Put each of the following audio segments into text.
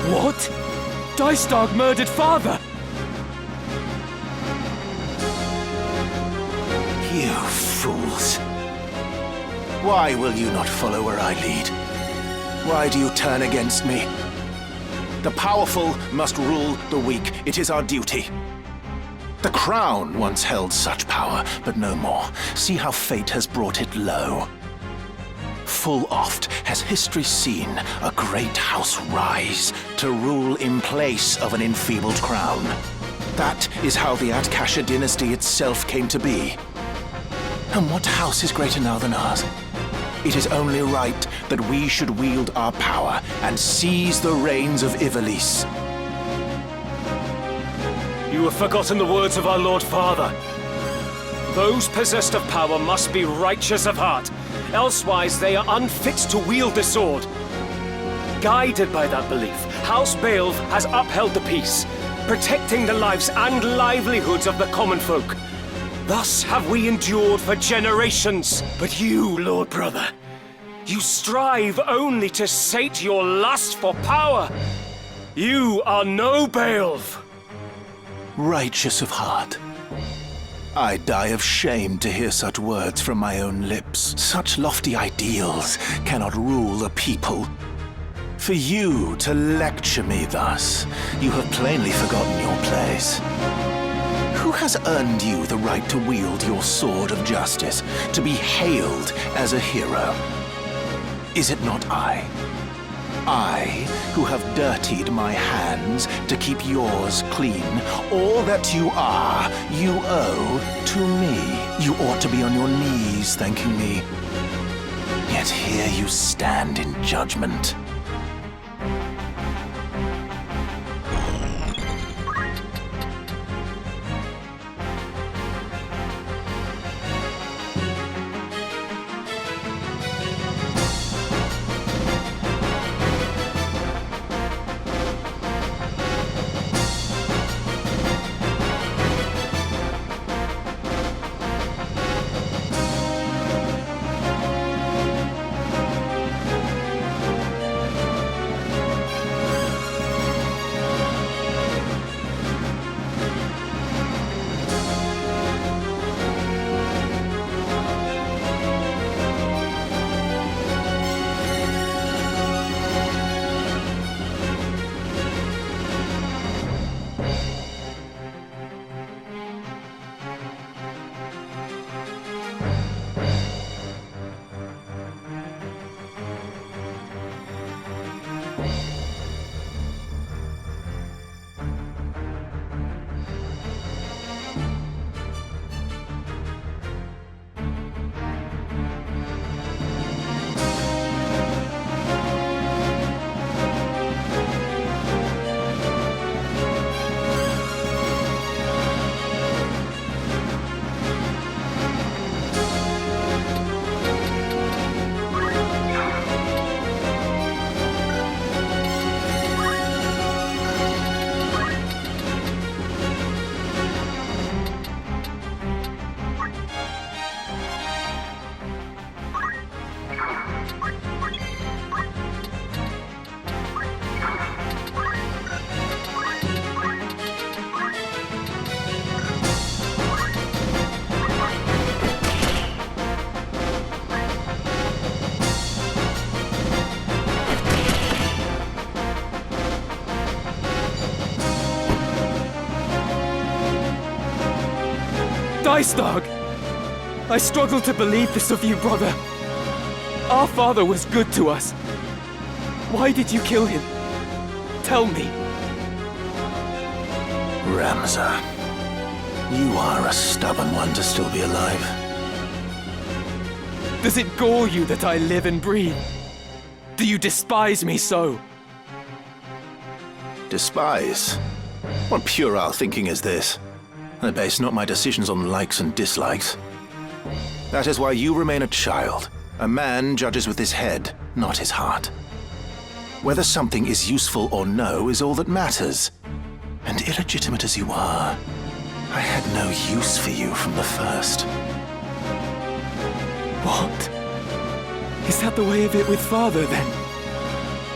What? Dystag murdered father! You fools. Why will you not follow where I lead? Why do you turn against me? The powerful must rule the weak. It is our duty. The crown once held such power, but no more. See how fate has brought it low. Full oft has history seen a great house rise to rule in place of an enfeebled crown. That is how the Atkasha dynasty itself came to be. And what house is greater now than ours? It is only right that we should wield our power and seize the reins of Ivalice. You have forgotten the words of our Lord Father. Those possessed of power must be righteous of heart, elsewise they are unfit to wield the sword. Guided by that belief, House Baelv has upheld the peace, protecting the lives and livelihoods of the common folk. Thus have we endured for generations. But you, Lord Brother, you strive only to sate your lust for power. You are no Baelv. Righteous of heart. I die of shame to hear such words from my own lips. Such lofty ideals cannot rule a people. For you to lecture me thus, you have plainly forgotten your place. Who has earned you the right to wield your sword of justice, to be hailed as a hero? Is it not I? I, who have dirtied my hands to keep yours clean. All that you are, you owe to me. You ought to be on your knees thanking me. Yet here you stand in judgment. Dystag! I struggle to believe this of you, brother. Our father was good to us. Why did you kill him? Tell me. Ramza, you are a stubborn one to still be alive. Does it gore you that I live and breathe? Do you despise me so? Despise? What puerile thinking is this? I base not my decisions on likes and dislikes. That is why you remain a child. A man judges with his head, not his heart. Whether something is useful or no is all that matters. And illegitimate as you are, I had no use for you from the first. What? Is that the way of it with father, then?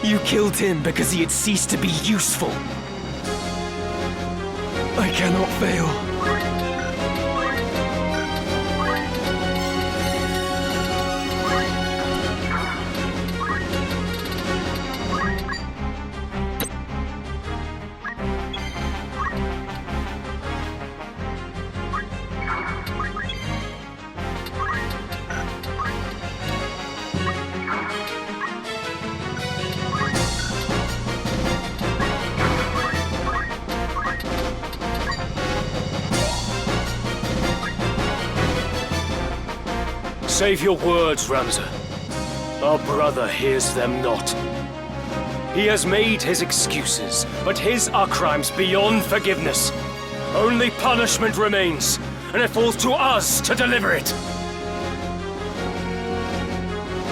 You killed him because he had ceased to be useful. I cannot fail. Save your words, Ramza. Our brother hears them not. He has made his excuses, but his are crimes beyond forgiveness. Only punishment remains, and it falls to us to deliver it.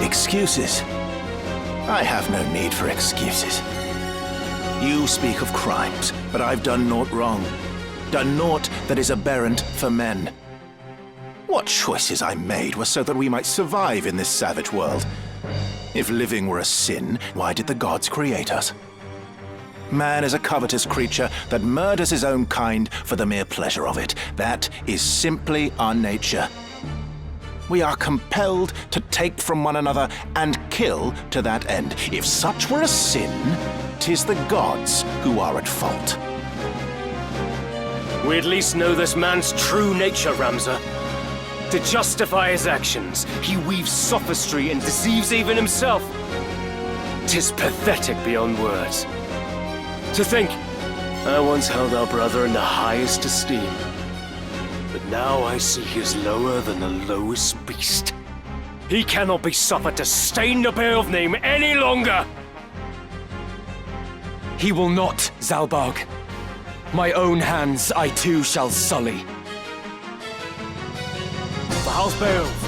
Excuses? I have no need for excuses. You speak of crimes, but I've done naught wrong. Done naught that is aberrant for men. What choices I made were so that we might survive in this savage world. If living were a sin, why did the gods create us? Man is a covetous creature that murders his own kind for the mere pleasure of it. That is simply our nature. We are compelled to take from one another and kill to that end. If such were a sin, 'tis the gods who are at fault. We at least know this man's true nature, Ramza. To justify his actions, he weaves sophistry and deceives even himself. 'Tis pathetic beyond words. To think, I once held our brother in the highest esteem, but now I see he is lower than the lowest beast. He cannot be suffered to stain the Beowulf name any longer! He will not, Zalbarg. My own hands I too shall sully. For House Beowulf.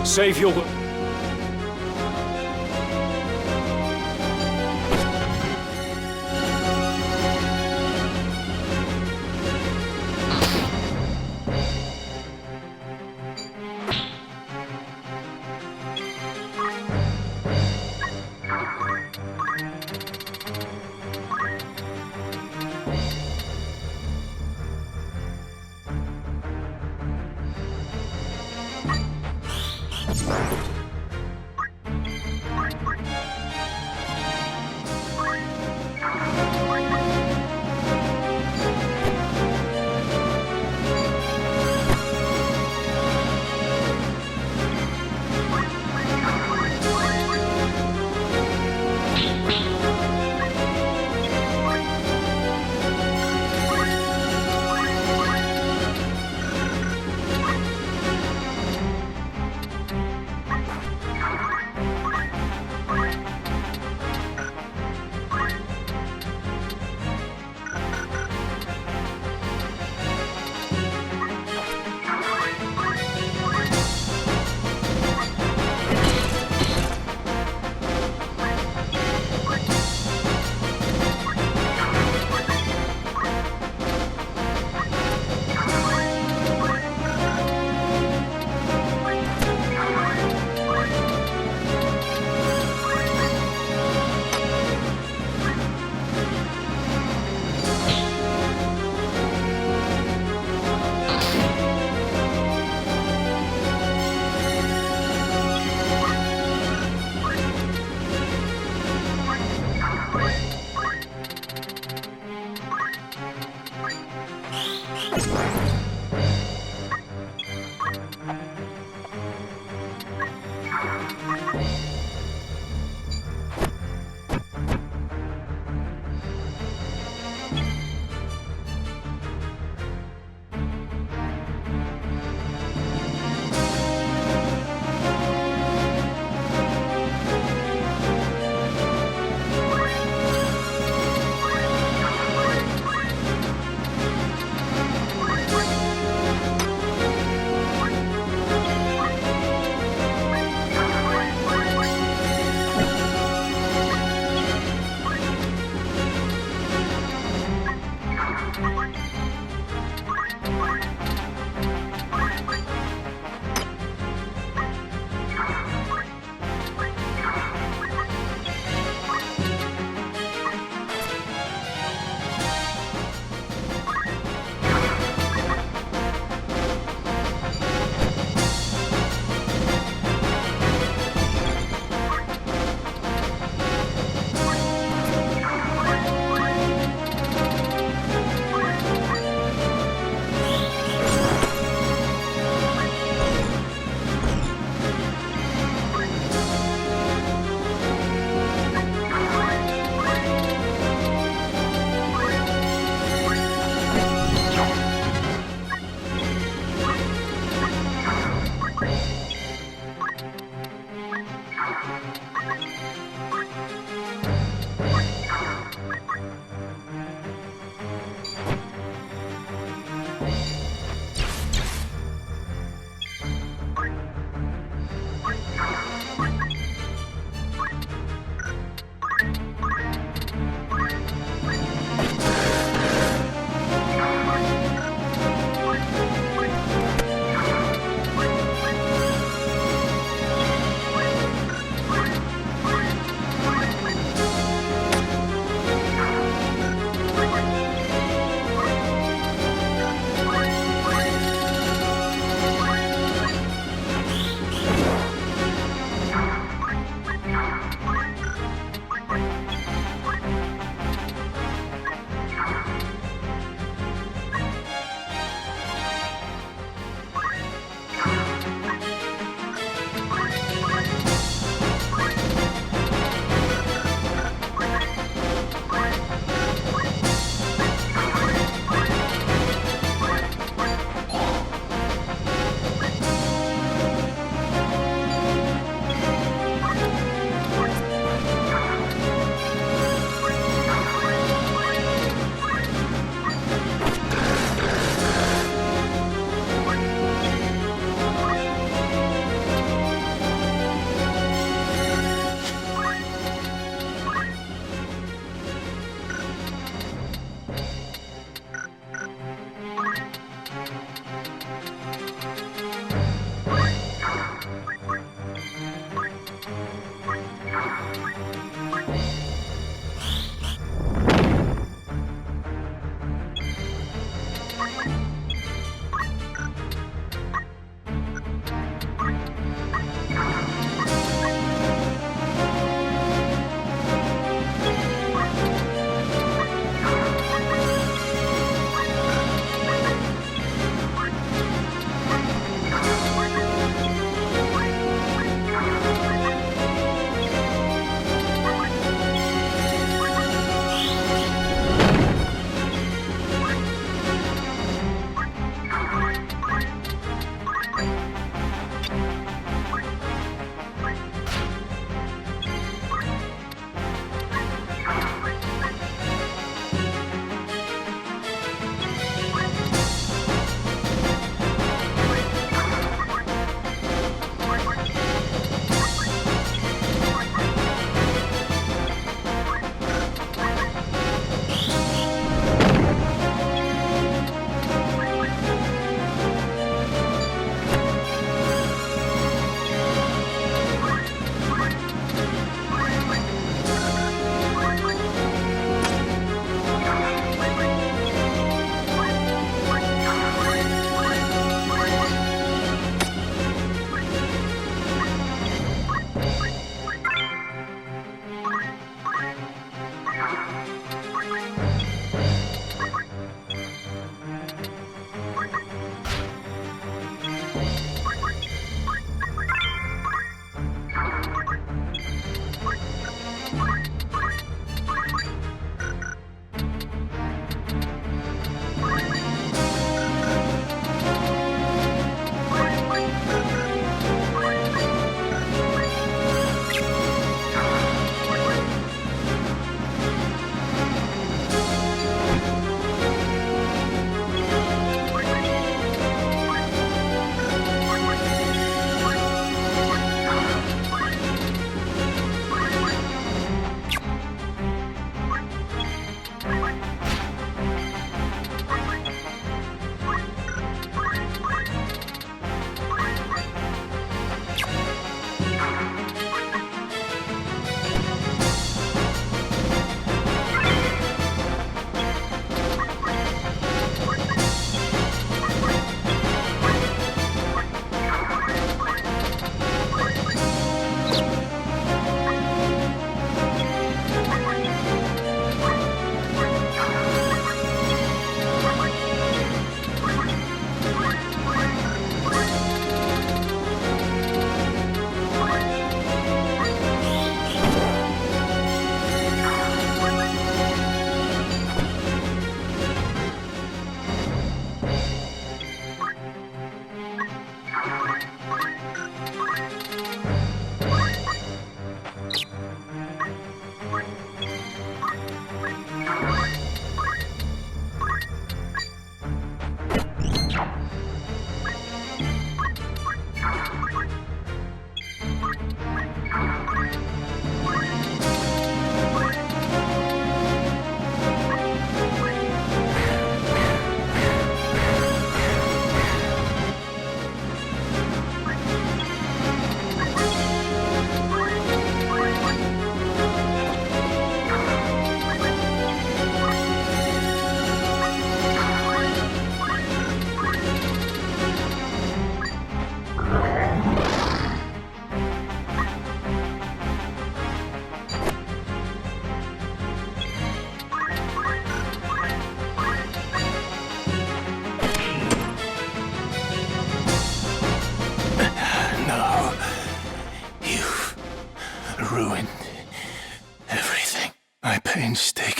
Save your...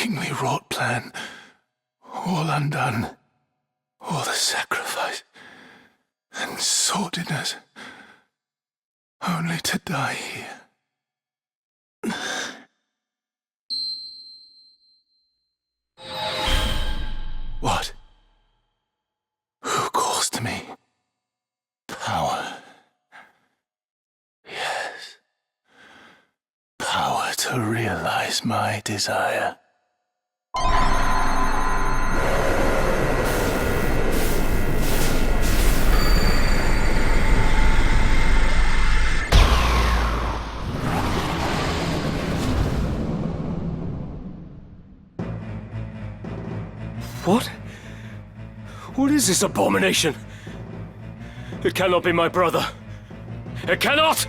kingly wrought plan, all undone, all the sacrifice and sordidness, only to die here. What? Who calls to me? Power. Yes. Power to realize my desire. What? What is this abomination? It cannot be my brother. It cannot!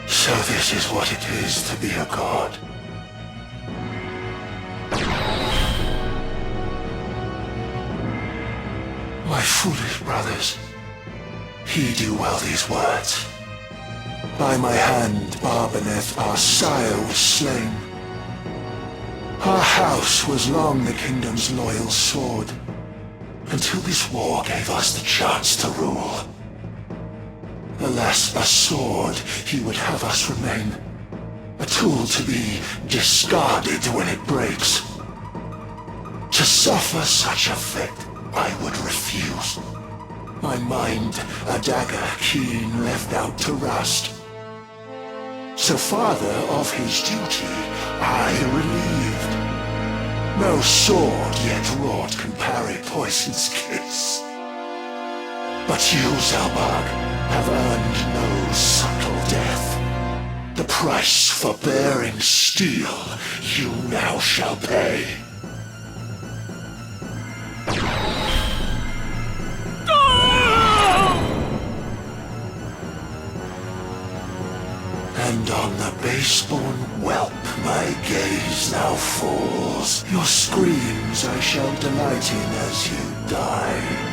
So this is what it is to be a god. My foolish brothers, heed you well these words. By my hand, Barbaneth, our sire, was slain. Our house was long the kingdom's loyal sword, until this war gave us the chance to rule. Alas, a sword he would have us remain, a tool to be discarded when it breaks. To suffer such a fate, I would refuse. My mind, a dagger keen left out to rust. So father of his duty, I relieved. No sword yet wrought can parry poison's kiss. But you, Zalbarg, have earned no subtle death. The price for bearing steel you now shall pay. And on the base-born whelp my gaze now falls. Your screams I shall delight in as you die.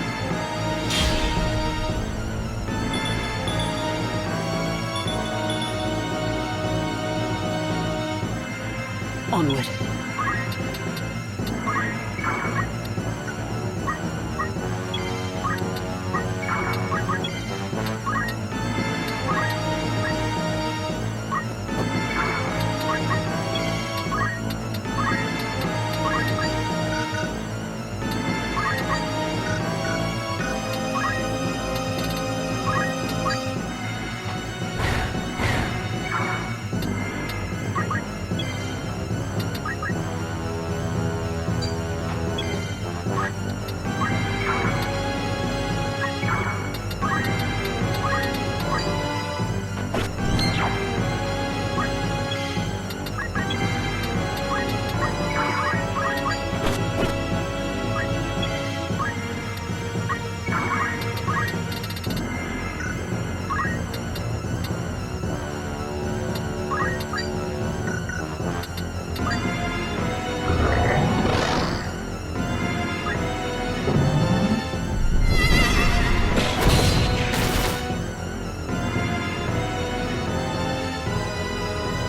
Onward.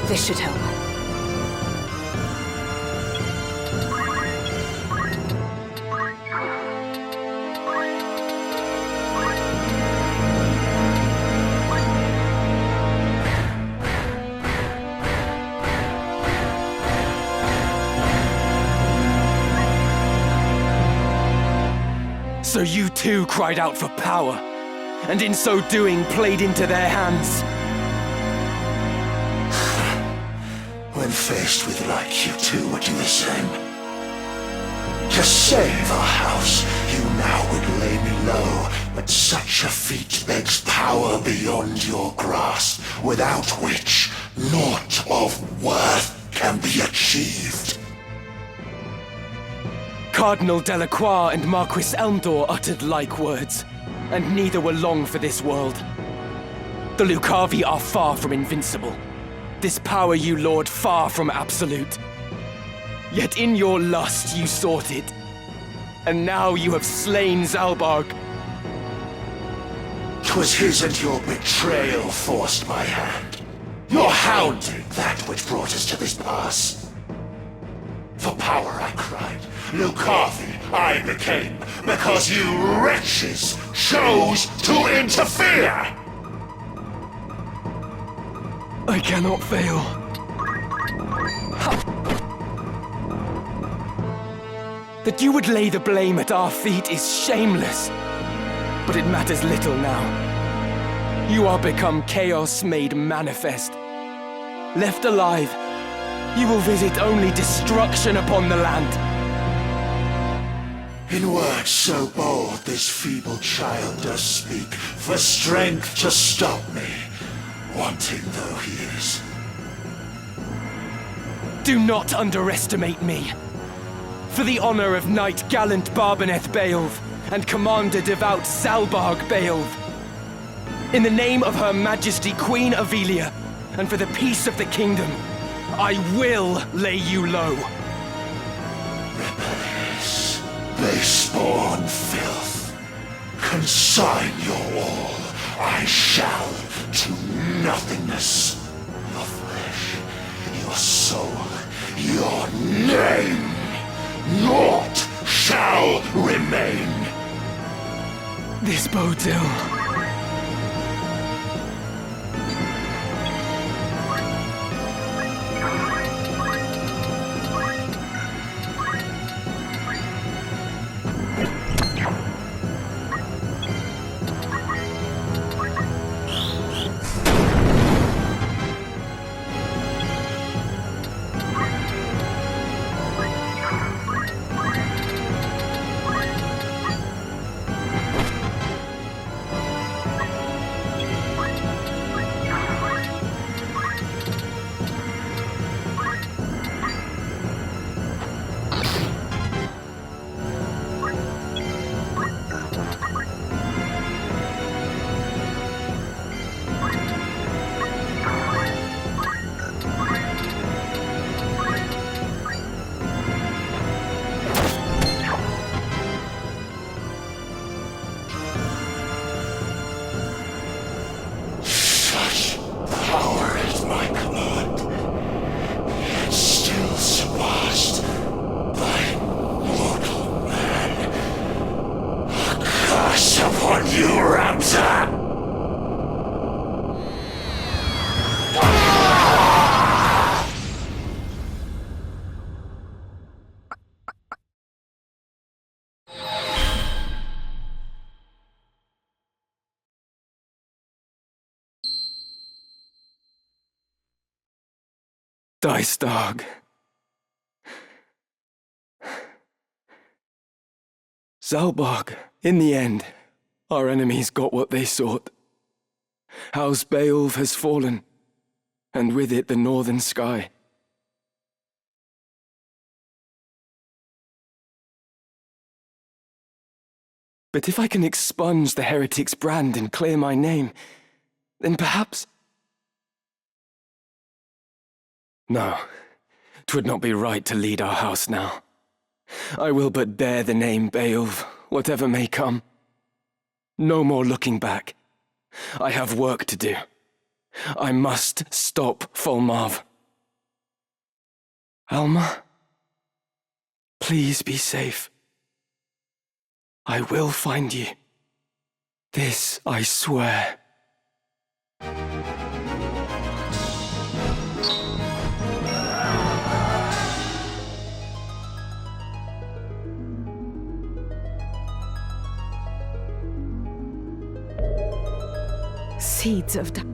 This should help. So you too cried out for power, and in so doing played into their hands. When faced with like, you too would do the same. To save our house, you now would lay me low, but such a feat begs power beyond your grasp, without which naught of worth can be achieved. Cardinal Delacroix and Marquis Elmdor uttered like words, and neither were long for this world. The Lucavi are far from invincible. This power you lord far from absolute. Yet in your lust you sought it, and now you have slain Zalbarg. 'Twas his and your betrayal forced my hand. Your hounding that which brought us to this pass. For power I cried, Lucavi I became, because you wretches chose to interfere! I cannot fail. That you would lay the blame at our feet is shameless. But it matters little now. You are become chaos made manifest. Left alive, you will visit only destruction upon the land. In words so bold this feeble child does speak, for strength to stop me, wanting though he is. Do not underestimate me. For the honor of Knight Gallant Barbeneth Beowulf and Commander Devout Salbarg Beowulf, in the name of Her Majesty Queen Ivalice, and for the peace of the kingdom, I will lay you low. Rebellious, base-born filth, consign your all, I shall, to nothingness. Your flesh, your soul, your name, naught shall remain. This bodes ill. Die, Starg. Zalbarg, in the end, our enemies got what they sought. House Beowulf has fallen, and with it the northern sky. But if I can expunge the heretic's brand and clear my name, then perhaps... No, 'twould not be right to lead our house now. I will but bear the name Beowulf, whatever may come. No more looking back. I have work to do. I must stop Fulmarv. Alma, please be safe. I will find you. This I swear. Seeds of doubt.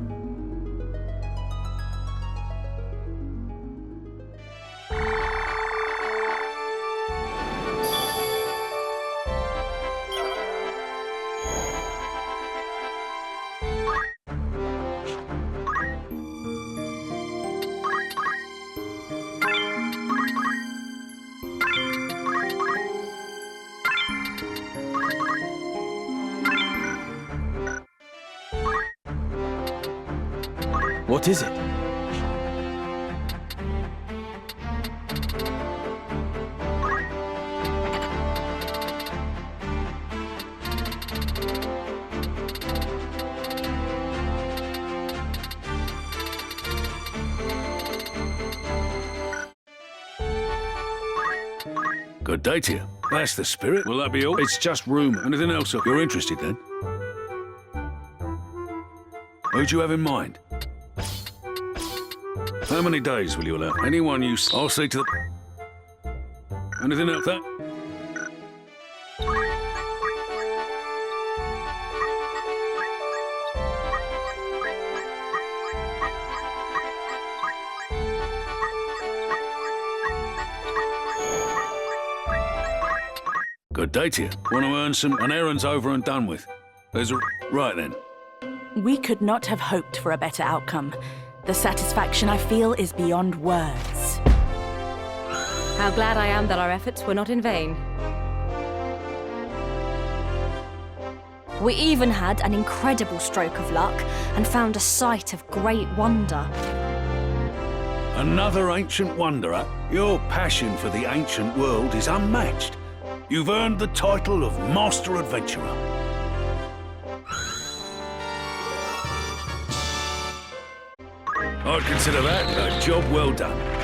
What is it? Good day to you. That's the spirit. Will that be all? It's just rumour. Anything else? You're interested then? Who'd you have in mind? How many days will you allow? Anyone you... I'll see to the... Anything else? That? Good day to you. Want to earn some... An errand's over and done with. There's a... Right then. We could not have hoped for a better outcome. The satisfaction I feel is beyond words. How glad I am that our efforts were not in vain. We even had an incredible stroke of luck and found a sight of great wonder. Another ancient wanderer? Your passion for the ancient world is unmatched. You've earned the title of Master Adventurer. I'd consider that a job well done.